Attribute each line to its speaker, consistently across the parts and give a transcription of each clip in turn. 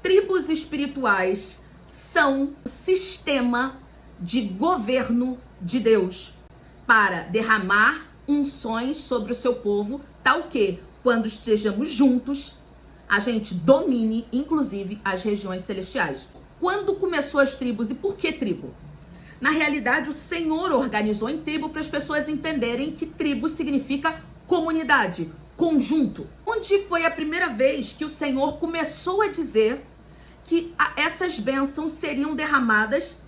Speaker 1: Tribos espirituais são o sistema de governo de Deus para derramar unções sobre o seu povo, tal que, quando estejamos juntos, a gente domine, inclusive, as regiões celestiais. Quando começou as tribos e por que tribo? Na realidade, o Senhor organizou em tribo para as pessoas entenderem que tribo significa comunidade, conjunto. Onde foi a primeira vez que o Senhor começou a dizer que essas bênçãos seriam derramadas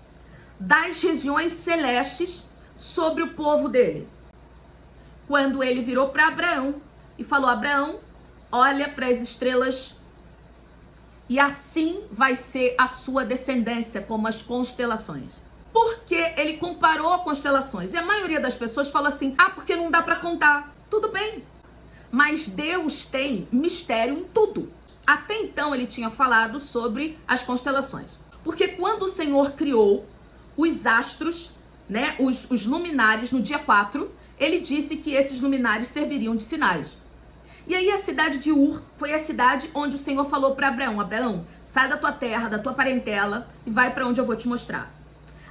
Speaker 1: das regiões celestes sobre o povo dele? Quando ele virou para Abraão e falou: Abraão, olha para as estrelas e assim vai ser a sua descendência, como as constelações. Porque ele comparou constelações. E a maioria das pessoas fala assim: ah, porque não dá para contar. Tudo bem, mas Deus tem mistério em tudo. Até então ele tinha falado sobre as constelações. Porque quando o Senhor criou os astros, né, os luminares no dia 4, ele disse que esses luminares serviriam de sinais. E aí a cidade de Ur foi a cidade onde o Senhor falou para Abraão: Abraão, sai da tua terra, da tua parentela e vai para onde eu vou te mostrar.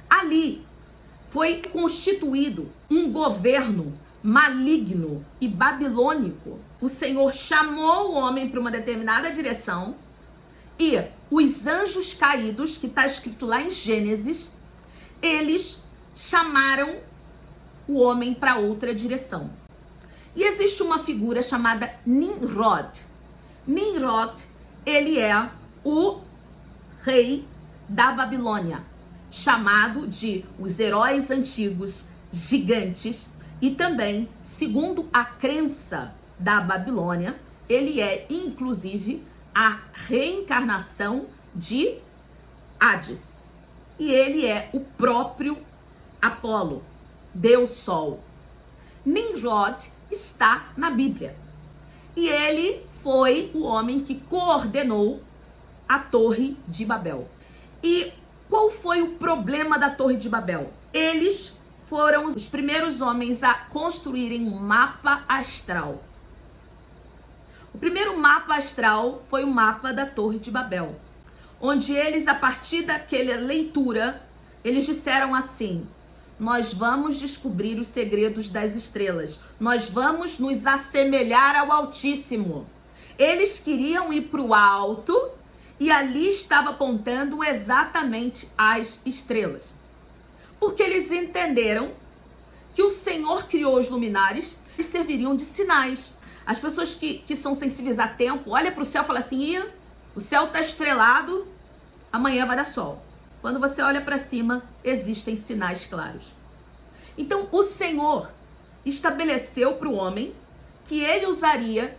Speaker 1: Ali foi constituído um governo maligno e babilônico. O Senhor chamou o homem para uma determinada direção e os anjos caídos, que está escrito lá em Gênesis, eles chamaram o homem para outra direção. E existe uma figura chamada Nimrod. Nimrod, ele é o rei da Babilônia, chamado de os heróis antigos, gigantes, e também, segundo a crença da Babilônia, ele é inclusive a reencarnação de Hades. E ele é o próprio Apolo, Deus Sol. Nimrod está na Bíblia. E ele foi o homem que coordenou a Torre de Babel. E qual foi o problema da Torre de Babel? Eles foram os primeiros homens a construírem um mapa astral. O primeiro mapa astral foi o mapa da Torre de Babel, onde eles, a partir daquela leitura, eles disseram assim: nós vamos descobrir os segredos das estrelas, nós vamos nos assemelhar ao Altíssimo. Eles queriam ir para o alto e ali estava apontando exatamente as estrelas. Porque eles entenderam que o Senhor criou os luminares e serviriam de sinais. As pessoas que são sensíveis a tempo, olha para o céu e fala assim: o céu está estrelado, amanhã vai dar sol. Quando você olha para cima, existem sinais claros. Então, o Senhor estabeleceu para o homem que ele usaria,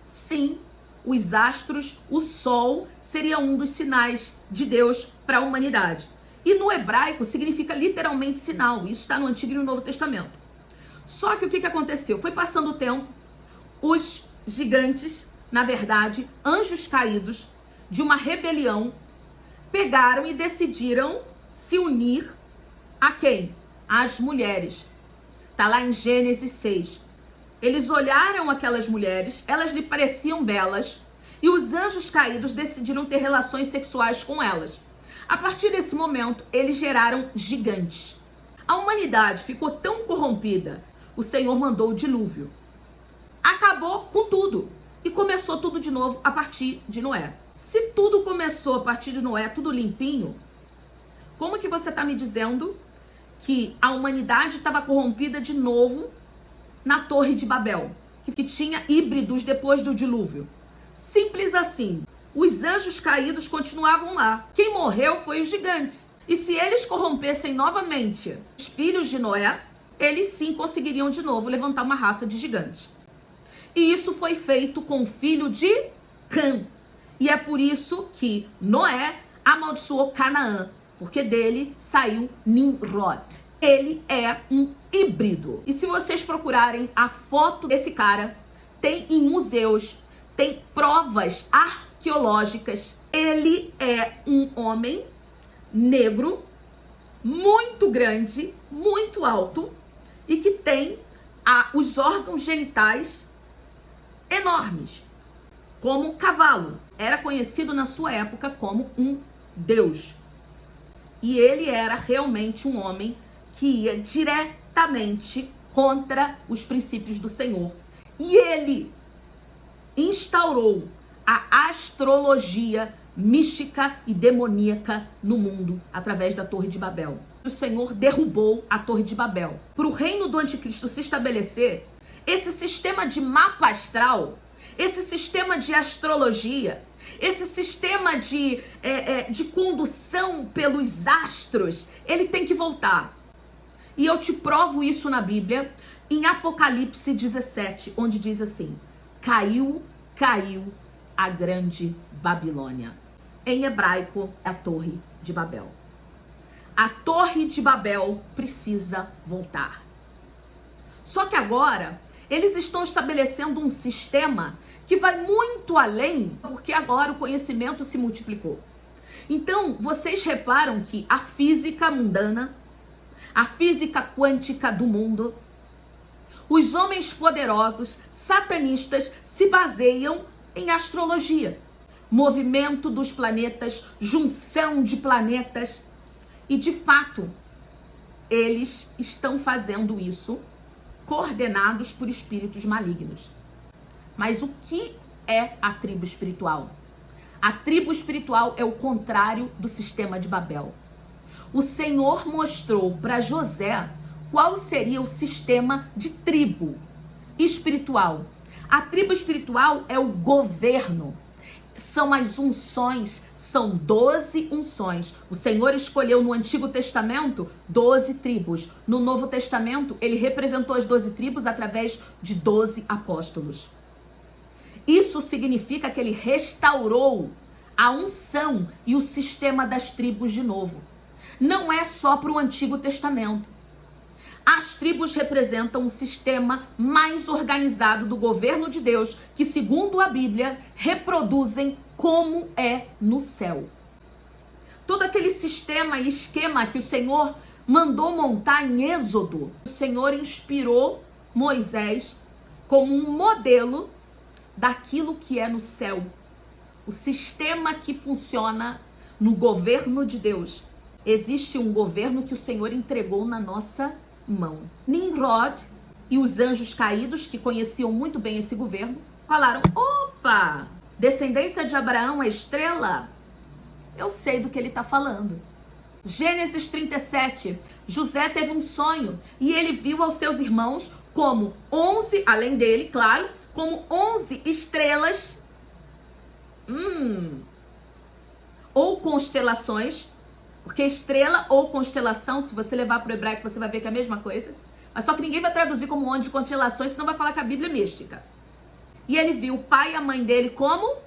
Speaker 1: sim, os astros, o sol seria um dos sinais de Deus para a humanidade. E no hebraico significa literalmente sinal. Isso está no Antigo e no Novo Testamento. Só que o que aconteceu? Foi passando o tempo, os gigantes, na verdade, anjos caídos de uma rebelião, pegaram e decidiram se unir a quem? Às mulheres. Está lá em Gênesis 6. Eles olharam aquelas mulheres, elas lhe pareciam belas, e os anjos caídos decidiram ter relações sexuais com elas. A partir desse momento, eles geraram gigantes. A humanidade ficou tão corrompida, o Senhor mandou o dilúvio. Acabou com tudo. E começou tudo de novo a partir de Noé. Se tudo começou a partir de Noé, tudo limpinho, como que você está me dizendo que a humanidade estava corrompida de novo na Torre de Babel, que tinha híbridos depois do dilúvio? Simples assim. Os anjos caídos continuavam lá. Quem morreu foi os gigantes. E se eles corrompessem novamente os filhos de Noé, eles sim conseguiriam de novo levantar uma raça de gigantes. E isso foi feito com o filho de Cã. E é por isso que Noé amaldiçoou Canaã, porque dele saiu Nimrod. Ele é um híbrido. E se vocês procurarem a foto desse cara, tem em museus, tem provas arqueológicas. Ele é um homem negro, muito grande, muito alto, e que tem os órgãos genitais enormes. como cavalo. Era conhecido na sua época como um deus. E ele era realmente um homem que ia diretamente contra os princípios do Senhor. E ele instaurou a astrologia mística e demoníaca no mundo através da Torre de Babel. O Senhor derrubou a Torre de Babel. Para o reino do anticristo se estabelecer, esse sistema de mapa astral, esse sistema de astrologia, esse sistema de condução pelos astros, ele tem que voltar. E eu te provo isso na Bíblia, em Apocalipse 17, onde diz assim: caiu a grande Babilônia. Em hebraico, é a Torre de Babel. A Torre de Babel precisa voltar. Só que agora, eles estão estabelecendo um sistema que vai muito além, porque agora o conhecimento se multiplicou. Então, vocês reparam que a física mundana, a física quântica do mundo, os homens poderosos, satanistas, se baseiam em astrologia. Movimento dos planetas, junção de planetas. E, de fato, eles estão fazendo isso coordenados por espíritos malignos. Mas o que é a tribo espiritual? A tribo espiritual é o contrário do sistema de Babel. O Senhor mostrou para José qual seria o sistema de tribo espiritual. A tribo espiritual é o governo. São as unções, são 12 unções. O Senhor escolheu no Antigo Testamento 12 tribos. No Novo Testamento, ele representou as 12 tribos através de 12 apóstolos. Isso significa que ele restaurou a unção e o sistema das tribos de novo. Não é só para o Antigo Testamento. As tribos representam um sistema mais organizado do governo de Deus, que, segundo a Bíblia, reproduzem como é no céu. Todo aquele sistema e esquema que o Senhor mandou montar em Êxodo, o Senhor inspirou Moisés como um modelo daquilo que é no céu. O sistema que funciona no governo de Deus. Existe um governo que o Senhor entregou na nossa mão. Nimrod e os anjos caídos, que conheciam muito bem esse governo, falaram: opa, descendência de Abraão é estrela? Eu sei do que ele está falando. Gênesis 37, José teve um sonho e ele viu aos seus irmãos como 11, além dele, claro, como 11 estrelas, ou constelações, porque estrela ou constelação, se você levar para o hebraico, você vai ver que é a mesma coisa. Mas só que ninguém vai traduzir como 11 constelações, senão vai falar que a Bíblia é mística. E ele viu o pai e a mãe dele como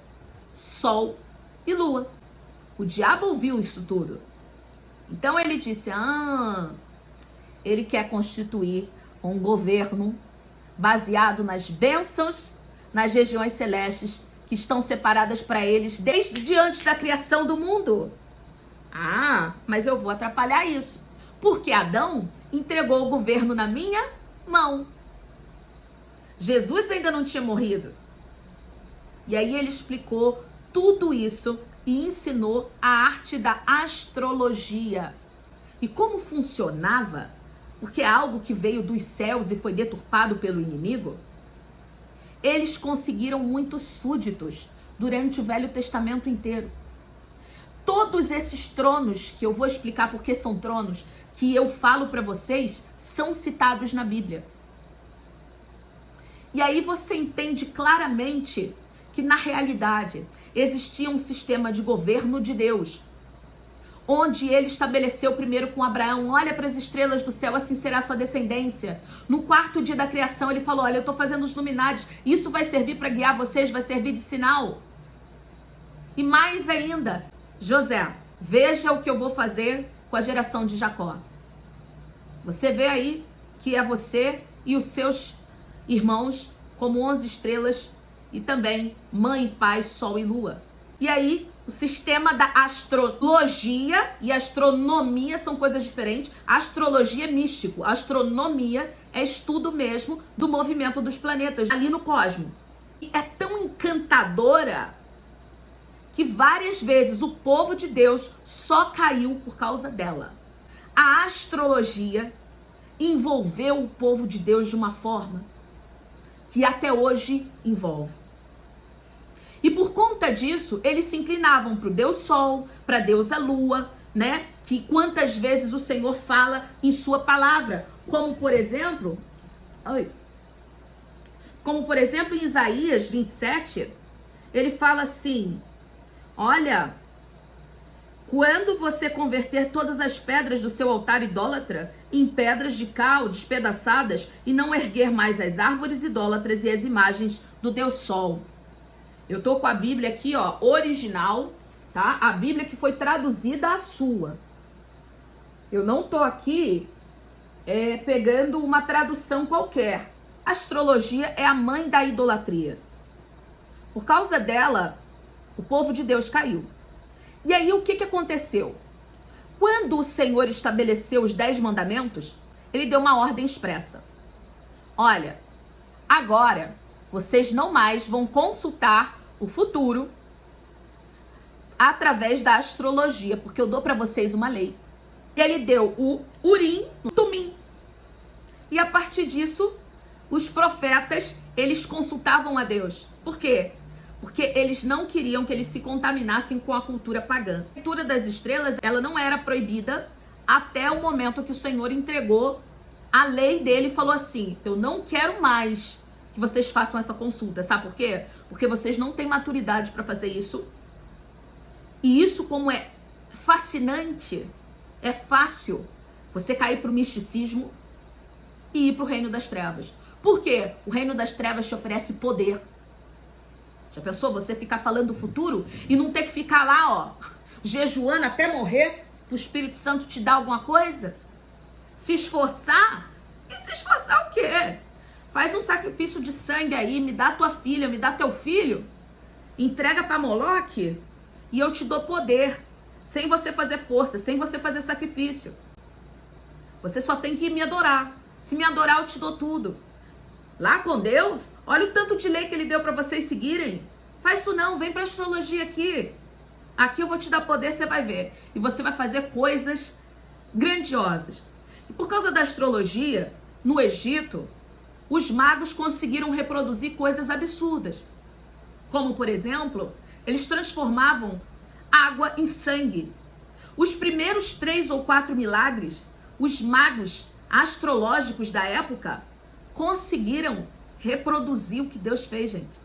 Speaker 1: sol e lua. O diabo ouviu isso tudo. Então ele disse: ele quer constituir um governo baseado nas bênçãos, nas regiões celestes que estão separadas para eles desde antes da criação do mundo. Mas eu vou atrapalhar isso, porque Adão entregou o governo na minha mão. Jesus ainda não tinha morrido. E aí ele explicou tudo isso e ensinou a arte da astrologia. E como funcionava, porque é algo que veio dos céus e foi deturpado pelo inimigo, eles conseguiram muitos súditos durante o Velho Testamento inteiro. Todos esses tronos, que eu vou explicar porque são tronos, que eu falo para vocês, são citados na Bíblia. E aí você entende claramente que, na realidade, existia um sistema de governo de Deus, onde ele estabeleceu primeiro com Abraão: olha para as estrelas do céu, assim será a sua descendência. No 4º dia da criação, ele falou: olha, eu estou fazendo os luminares, isso vai servir para guiar vocês, vai servir de sinal. E mais ainda: José, veja o que eu vou fazer com a geração de Jacó. Você vê aí que é você e os seus irmãos como 11 estrelas e também mãe, pai, sol e lua. E aí, o sistema da astrologia e astronomia são coisas diferentes. Astrologia é místico, astronomia é estudo mesmo do movimento dos planetas ali no cosmos. E é tão tão encantadora que várias vezes o povo de Deus só caiu por causa dela. A astrologia envolveu o povo de Deus de uma forma que até hoje envolve. E por conta disso, eles se inclinavam para o Deus Sol, para a deusa Lua, né? Que quantas vezes o Senhor fala em sua palavra, como por exemplo, em Isaías 27, ele fala assim: olha, quando você converter todas as pedras do seu altar idólatra em pedras de cal despedaçadas e não erguer mais as árvores idólatras e as imagens do Deus Sol. Eu tô com a Bíblia aqui, ó, original, tá? A Bíblia que foi traduzida à sua. Eu não tô aqui pegando uma tradução qualquer. A astrologia é a mãe da idolatria. Por causa dela, o povo de Deus caiu. E aí o que aconteceu? Quando o Senhor estabeleceu os 10 mandamentos, ele deu uma ordem expressa. Olha, agora vocês não mais vão consultar o futuro através da astrologia, porque eu dou para vocês uma lei. E ele deu o Urim, o Tumim. E a partir disso, os profetas, eles consultavam a Deus. Por quê? Porque eles não queriam que eles se contaminassem com a cultura pagã. A leitura das estrelas, ela não era proibida até o momento que o Senhor entregou a lei dele e falou assim: eu não quero mais que vocês façam essa consulta. Sabe por quê? Porque vocês não têm maturidade para fazer isso. E isso, como é fascinante, é fácil você cair para o misticismo e ir para o reino das trevas. Por quê? O reino das trevas te oferece poder. Já pensou você ficar falando do futuro e não ter que ficar lá, ó, jejuando até morrer, pro Espírito Santo te dar alguma coisa? Se esforçar? E se esforçar o quê? Faz um sacrifício de sangue aí, me dá tua filha, me dá teu filho, entrega para Moloque e eu te dou poder, sem você fazer força, sem você fazer sacrifício. Você só tem que me adorar. Se me adorar, eu te dou tudo. Lá com Deus, olha o tanto de lei que ele deu para vocês seguirem. Faz isso não, vem para astrologia aqui. Aqui eu vou te dar poder, você vai ver. E você vai fazer coisas grandiosas. E por causa da astrologia, no Egito, os magos conseguiram reproduzir coisas absurdas. Como, por exemplo, eles transformavam água em sangue. Os primeiros 3 ou 4 milagres, os magos astrológicos da época conseguiram reproduzir o que Deus fez, gente.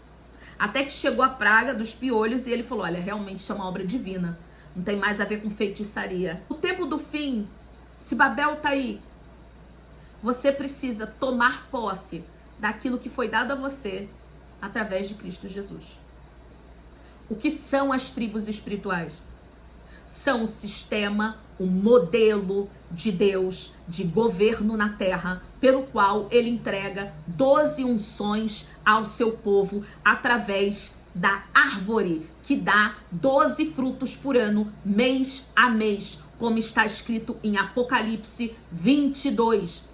Speaker 1: Até que chegou a praga dos piolhos e ele falou: olha, realmente isso é uma obra divina. Não tem mais a ver com feitiçaria. O tempo do fim, se Babel tá aí, você precisa tomar posse daquilo que foi dado a você através de Cristo Jesus. O que são as tribos espirituais? São o sistema, o modelo de Deus, de governo na terra, pelo qual ele entrega 12 unções ao seu povo através da árvore, que dá 12 frutos por ano, mês a mês, como está escrito em Apocalipse 22.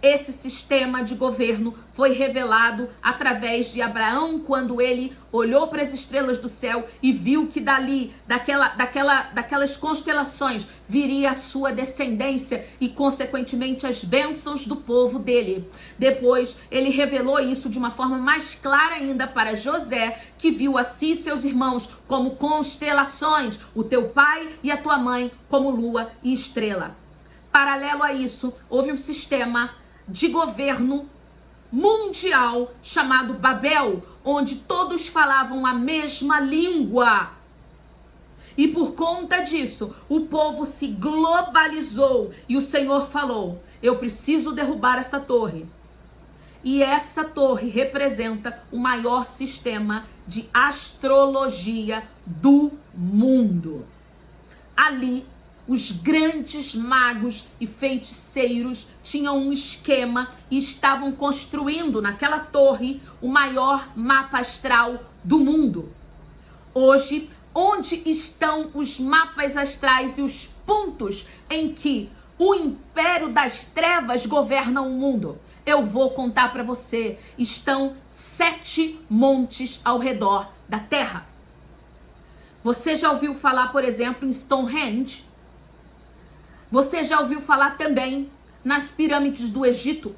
Speaker 1: Esse sistema de governo foi revelado através de Abraão, quando ele olhou para as estrelas do céu e viu que dali, daquelas constelações, viria a sua descendência e, consequentemente, as bênçãos do povo dele. Depois, ele revelou isso de uma forma mais clara ainda para José, que viu a si e seus irmãos como constelações, o teu pai e a tua mãe como lua e estrela. Paralelo a isso, houve um sistema de governo mundial chamado Babel, onde todos falavam a mesma língua. E por conta disso, o povo se globalizou e o Senhor falou: eu preciso derrubar essa torre. E essa torre representa o maior sistema de astrologia do mundo. Ali, os grandes magos e feiticeiros tinham um esquema e estavam construindo naquela torre o maior mapa astral do mundo. Hoje, onde estão os mapas astrais e os pontos em que o império das trevas governa o mundo? Eu vou contar para você. Estão 7 montes ao redor da terra. Você já ouviu falar, por exemplo, em Stonehenge? Você já ouviu falar também nas pirâmides do Egito?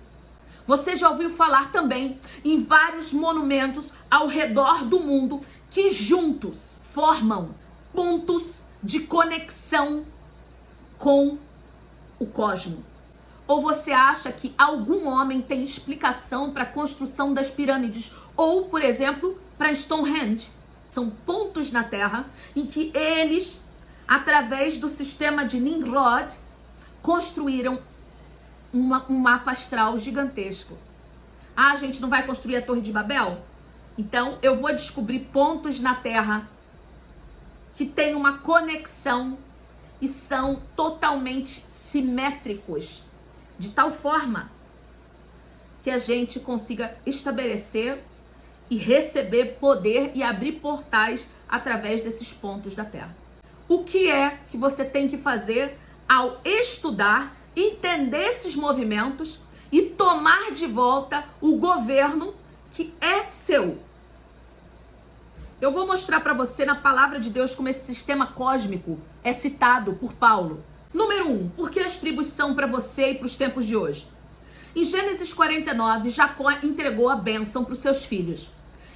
Speaker 1: Você já ouviu falar também em vários monumentos ao redor do mundo que juntos formam pontos de conexão com o cosmos? Ou você acha que algum homem tem explicação para a construção das pirâmides? Ou, por exemplo, para Stonehenge? São pontos na Terra em que eles, através do sistema de Nimrod, construíram um mapa astral gigantesco. Ah, a gente não vai construir a Torre de Babel? Então, eu vou descobrir pontos na Terra que têm uma conexão e são totalmente simétricos, de tal forma que a gente consiga estabelecer e receber poder e abrir portais através desses pontos da Terra. O que é que você tem que fazer ao estudar, entender esses movimentos e tomar de volta o governo que é seu? Eu vou mostrar para você na palavra de Deus como esse sistema cósmico é citado por Paulo. Número 1, por que as tribos são para você e para os tempos de hoje? Em Gênesis 49, Jacó entregou a bênção para os seus filhos.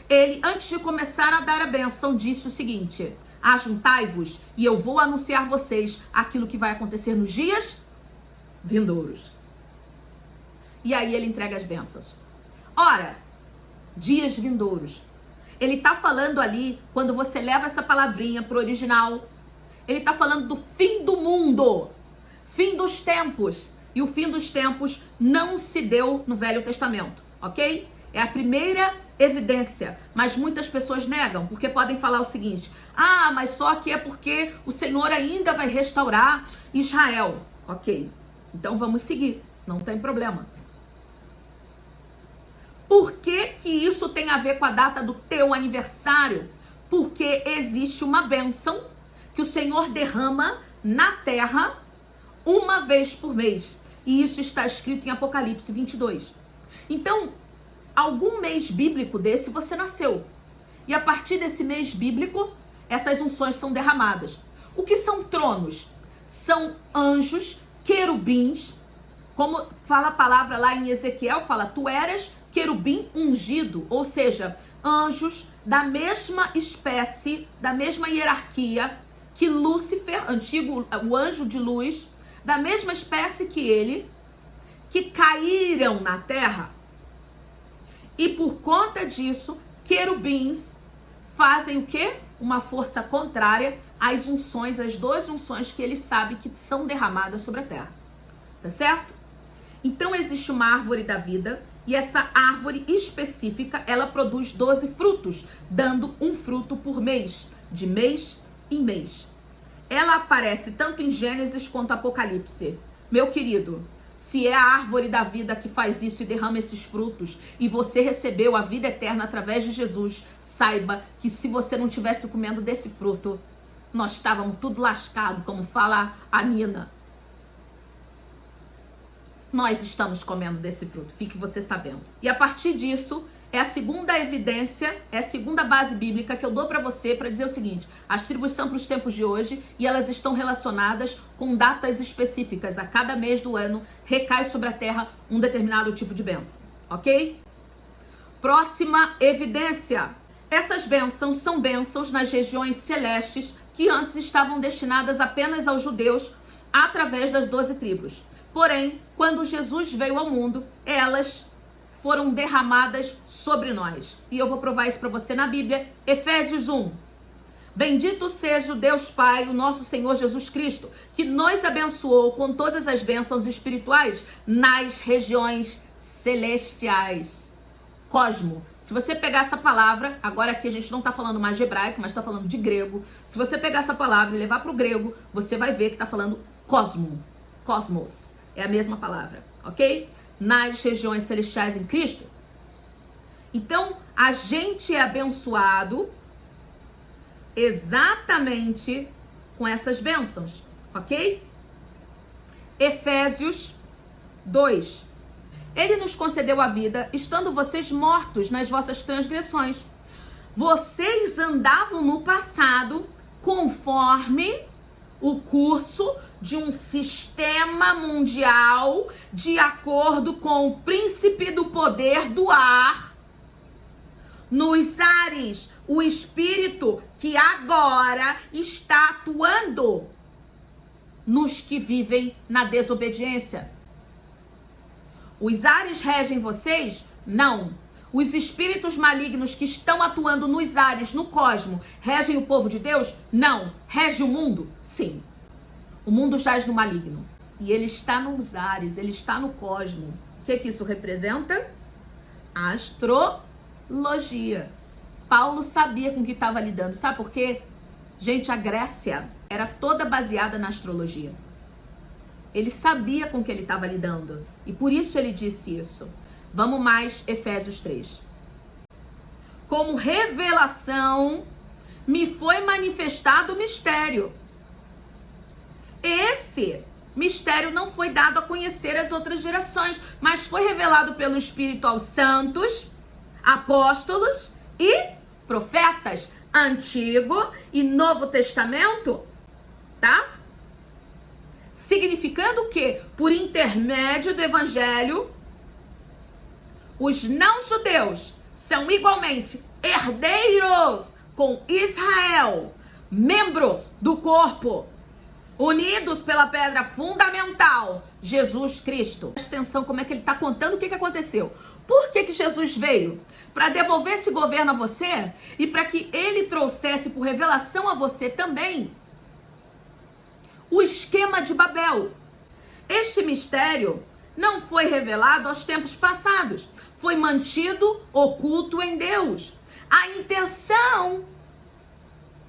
Speaker 1: Ele, antes de começar a dar a bênção, disse o seguinte: ajuntai-vos e eu vou anunciar vocês aquilo que vai acontecer nos dias vindouros. E aí ele entrega as bênçãos. Ora, dias vindouros. Ele está falando ali, quando você leva essa palavrinha para o original, ele está falando do fim do mundo, fim dos tempos. E o fim dos tempos não se deu no Velho Testamento, ok? É a primeira evidência, mas muitas pessoas negam, porque podem falar o seguinte: ah, mas só que é porque o Senhor ainda vai restaurar Israel. Ok, então vamos seguir, não tem problema. Por que que isso tem a ver com a data do teu aniversário? Porque existe uma bênção que o Senhor derrama na terra uma vez por mês. E isso está escrito em Apocalipse 22. Então, algum mês bíblico desse você nasceu. E a partir desse mês bíblico, essas unções são derramadas. O que são tronos? São anjos, querubins, como fala a palavra lá em Ezequiel, fala: tu eras querubim ungido, ou seja, anjos da mesma espécie, da mesma hierarquia que Lúcifer, antigo, o anjo de luz, da mesma espécie que ele, que caíram na terra. E por conta disso, querubins fazem o quê? Uma força contrária às unções, às 2 unções que eles sabem que são derramadas sobre a terra. Tá certo? Então existe uma árvore da vida, e essa árvore específica, ela produz 12 frutos, dando um fruto por mês, de mês em mês. Ela aparece tanto em Gênesis quanto Apocalipse. Meu querido, se é a árvore da vida que faz isso e derrama esses frutos, e você recebeu a vida eterna através de Jesus, saiba que se você não tivesse comendo desse fruto, nós estávamos tudo lascado, como fala a Nina. Nós estamos comendo desse fruto, fique você sabendo. E a partir disso, é a segunda evidência, é a segunda base bíblica que eu dou para você para dizer o seguinte: as tribos são para os tempos de hoje e elas estão relacionadas com datas específicas. A cada mês do ano recai sobre a terra um determinado tipo de bênção, ok? Próxima evidência. Essas bênçãos são bênçãos nas regiões celestes que antes estavam destinadas apenas aos judeus através das 12 tribos. Porém, quando Jesus veio ao mundo, elas foram derramadas sobre nós. E eu vou provar isso para você na Bíblia. Efésios 1. Bendito seja o Deus Pai, o nosso Senhor Jesus Cristo, que nos abençoou com todas as bênçãos espirituais nas regiões celestiais. Cosmo. Se você pegar essa palavra, agora aqui a gente não está falando mais de hebraico, mas está falando de grego. Se você pegar essa palavra e levar para o grego, você vai ver que está falando cosmo. Cosmos. É a mesma palavra, ok? Nas regiões celestiais em Cristo. Então, a gente é abençoado exatamente com essas bênçãos, ok? Efésios 2. Ele nos concedeu a vida, estando vocês mortos nas vossas transgressões. Vocês andavam no passado conforme o curso de um sistema mundial, de acordo com o príncipe do poder do ar, nos ares, o espírito que agora está atuando nos que vivem na desobediência. Os ares regem vocês? Não. Os espíritos malignos que estão atuando nos ares, no cosmo, regem o povo de Deus? Não. Rege o mundo? Sim. O mundo jaz no maligno. E ele está nos ares, ele está no cosmo. O que isso representa? Astrologia. Paulo sabia com o que estava lidando. Sabe por quê? Gente, a Grécia era toda baseada na astrologia. Ele sabia com o que ele estava lidando. E por isso ele disse isso. Vamos mais, Efésios 3. Como revelação, me foi manifestado o mistério. Esse mistério não foi dado a conhecer às outras gerações, mas foi revelado pelo Espírito aos santos, apóstolos e profetas, Antigo e Novo Testamento, tá? Significando que, por intermédio do Evangelho, os não-judeus são igualmente herdeiros com Israel, membros do corpo, unidos pela pedra fundamental, Jesus Cristo. Presta atenção como é que ele está contando o que aconteceu. Por que Jesus veio? Para devolver esse governo a você e para que ele trouxesse por revelação a você também o esquema de Babel. Este mistério não foi revelado aos tempos passados. Foi mantido oculto em Deus. A intenção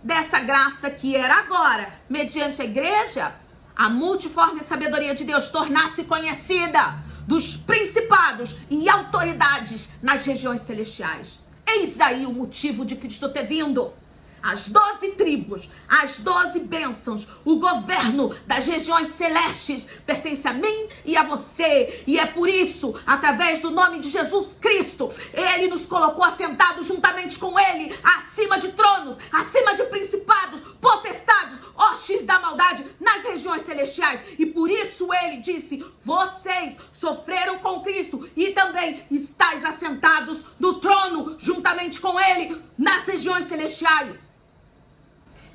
Speaker 1: dessa graça que era agora, mediante a igreja, a multiforme sabedoria de Deus tornar-se conhecida dos principados e autoridades nas regiões celestiais. Eis aí o motivo de Cristo ter vindo. As 12 tribos, as 12 bênçãos, o governo das regiões celestes pertence a mim e a você. E é por isso, através do nome de Jesus Cristo, Ele nos colocou assentados juntamente com Ele, acima de tronos, acima de principados, potestades, hostes da maldade nas regiões celestiais. E por isso Ele disse, vocês sofreram com Cristo e também estáis assentados no trono juntamente com Ele nas regiões celestiais.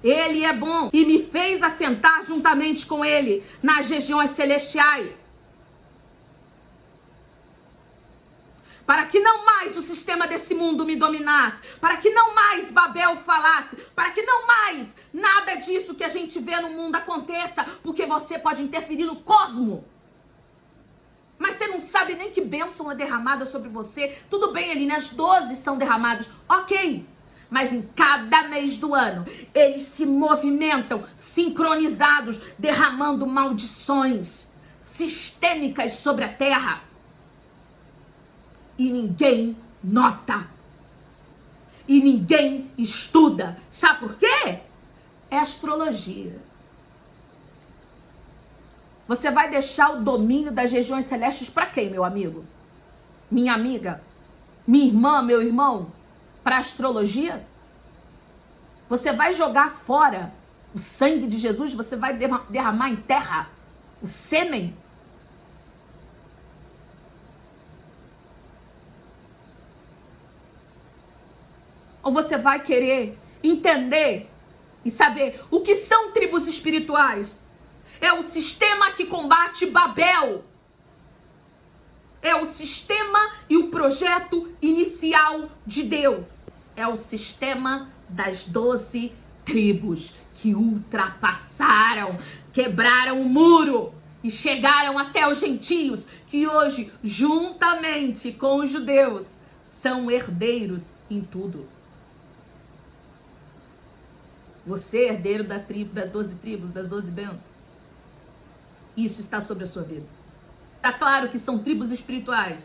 Speaker 1: Ele é bom e me fez assentar juntamente com Ele nas regiões celestiais. Para que não mais o sistema desse mundo me dominasse, para que não mais Babel falasse, para que não mais nada disso que a gente vê no mundo aconteça, porque você pode interferir no cosmo. Mas você não sabe nem que bênção é derramada sobre você. Tudo bem, Eline, as 12 são derramadas, ok. Mas em cada mês do ano, eles se movimentam sincronizados, derramando maldições sistêmicas sobre a terra. E ninguém nota. E ninguém estuda. Sabe por quê? É astrologia. Você vai deixar o domínio das regiões celestes para quem, meu amigo? Minha amiga? Minha irmã, meu irmão? Para astrologia? Você vai jogar fora o sangue de Jesus? Você vai derramar em terra o sêmen? Ou você vai querer entender e saber o que são tribos espirituais? É o sistema que combate Babel. É o sistema e o projeto inicial de Deus. É o sistema das 12 tribos que ultrapassaram, quebraram o muro e chegaram até os gentios, que hoje, juntamente com os judeus, são herdeiros em tudo. Você é herdeiro da tribo, das 12 tribos, das 12 bênçãos. Isso está sobre a sua vida. Tá claro que são tribos espirituais.